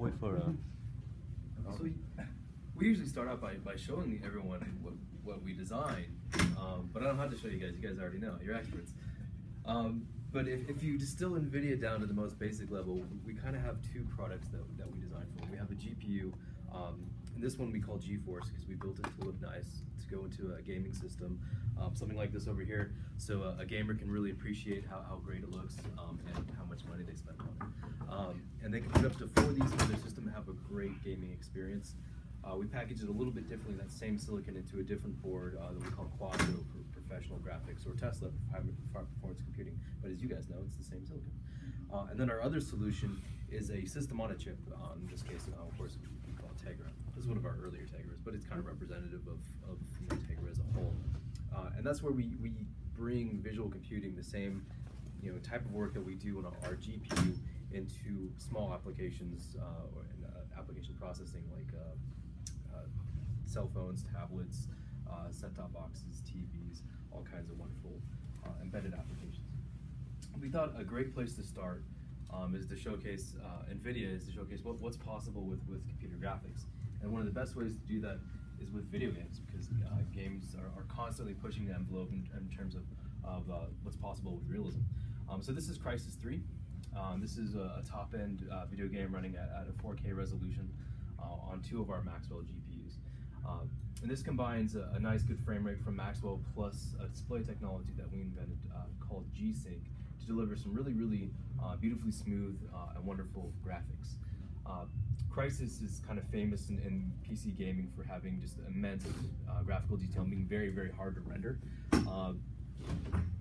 wait for So we usually start out by showing everyone what we design, but I don't have to show you guys. You guys already know. You're experts. But if you distill NVIDIA down to the most basic level, we kind of have two products that we design for. We have a GPU, and this one we call GeForce because we built it to look nice, to go into a gaming system, something like this over here, so a gamer can really appreciate how great it looks and how much money they spend on it. And they can put up to 4 of these in their system and have a great gaming experience. We package it a little bit differently, that same silicon, into a different board that we call Quadro for professional graphics, or Tesla for high performance computing. But as you guys know, it's the same silicon. And then our other solution is a system on a chip. In this case, of course, we call it Tegra. This is one of our earlier Tegras, but it's kind of representative of Tegra as a whole. And that's where we bring visual computing, the same type of work that we do on our GPU, into small applications or in application processing like cell phones, tablets, set-top boxes, TVs, all kinds of wonderful embedded applications. We thought a great place to start is to showcase NVIDIA, is to showcase what's possible with computer graphics. And one of the best ways to do that is with video games, because games are constantly pushing the envelope in terms of what's possible with realism. So this is Crysis 3. This is a top-end video game running at a 4K resolution on 2 of our Maxwell GPUs. And this combines a nice good frame rate from Maxwell plus a display technology that we invented called G-Sync to deliver some really beautifully smooth and wonderful graphics. Crysis is kind of famous in PC gaming for having just immense graphical detail and being very hard to render.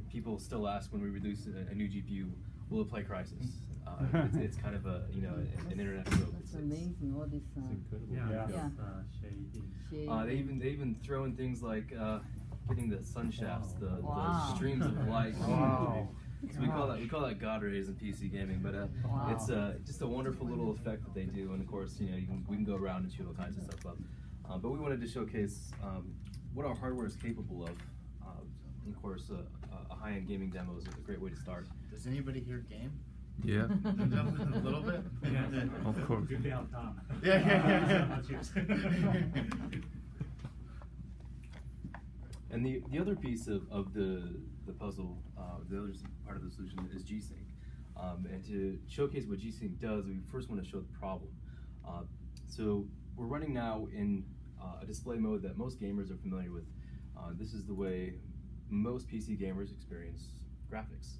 People still ask when we release a new GPU, will it play Crysis? It's kind of an internet joke. It's amazing, all this. It's incredible. Shade. They even throw in things like getting the sun shafts, the streams of light. Wow. So we call that God rays in PC gaming, but it's just a wonderful little effect that they do. And of course, we can go around and show all kinds of stuff up. But we wanted to showcase what our hardware is capable of. And of course, a high-end gaming demo is a great way to start. Does anybody here game? Yeah. A little bit? Yeah, of course. Yeah. And the other piece of the puzzle, the other part of the solution is G-Sync. And to showcase what G-Sync does, we first want to show the problem. So we're running now in a display mode that most gamers are familiar with. This is the way most PC gamers experience graphics,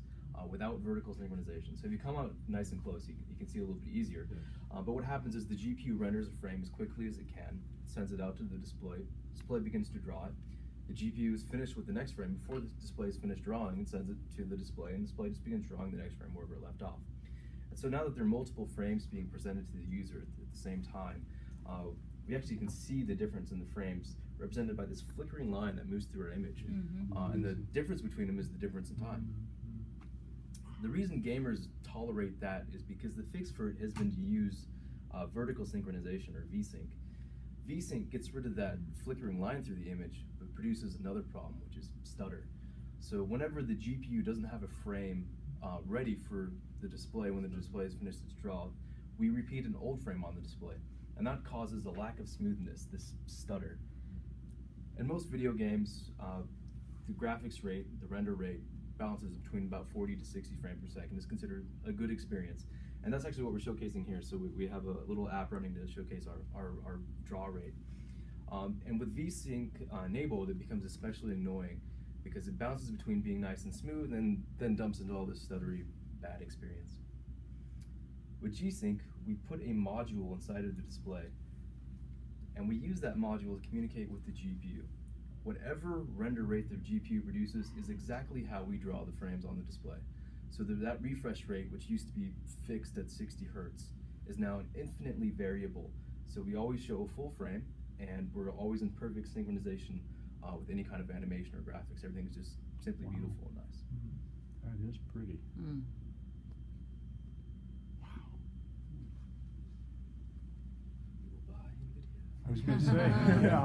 without vertical synchronization. So if you come out nice and close, you can see a little bit easier. But what happens is the GPU renders a frame as quickly as it can, sends it out to the display. Display begins to draw it. The GPU is finished with the next frame before the display is finished drawing, and sends it to the display, and the display just begins drawing the next frame wherever it left off. And so now that there are multiple frames being presented to the user at the same time, we actually can see the difference in the frames represented by this flickering line that moves through our image. And the difference between them is the difference in time. The reason gamers tolerate that is because the fix for it has been to use vertical synchronization, or V-Sync. V-Sync gets rid of that flickering line through the image, but produces another problem, which is stutter. So whenever the GPU doesn't have a frame ready for the display, when the display has finished its draw, we repeat an old frame on the display. And that causes a lack of smoothness, this stutter. In most video games, the graphics rate, the render rate, balances between about 40 to 60 frames per second. Is considered a good experience. And that's actually what we're showcasing here. So we have a little app running to showcase our draw rate. And with V-Sync enabled, it becomes especially annoying because it bounces between being nice and smooth and then dumps into all this stuttery bad experience. With G-Sync, we put a module inside of the display, and we use that module to communicate with the GPU. Whatever render rate the GPU produces is exactly how we draw the frames on the display. So that refresh rate, which used to be fixed at 60 Hertz, is now infinitely variable. So we always show a full frame, and we're always in perfect synchronization with any kind of animation or graphics. Everything's just simply beautiful and nice. That is pretty. I was going to say, yeah.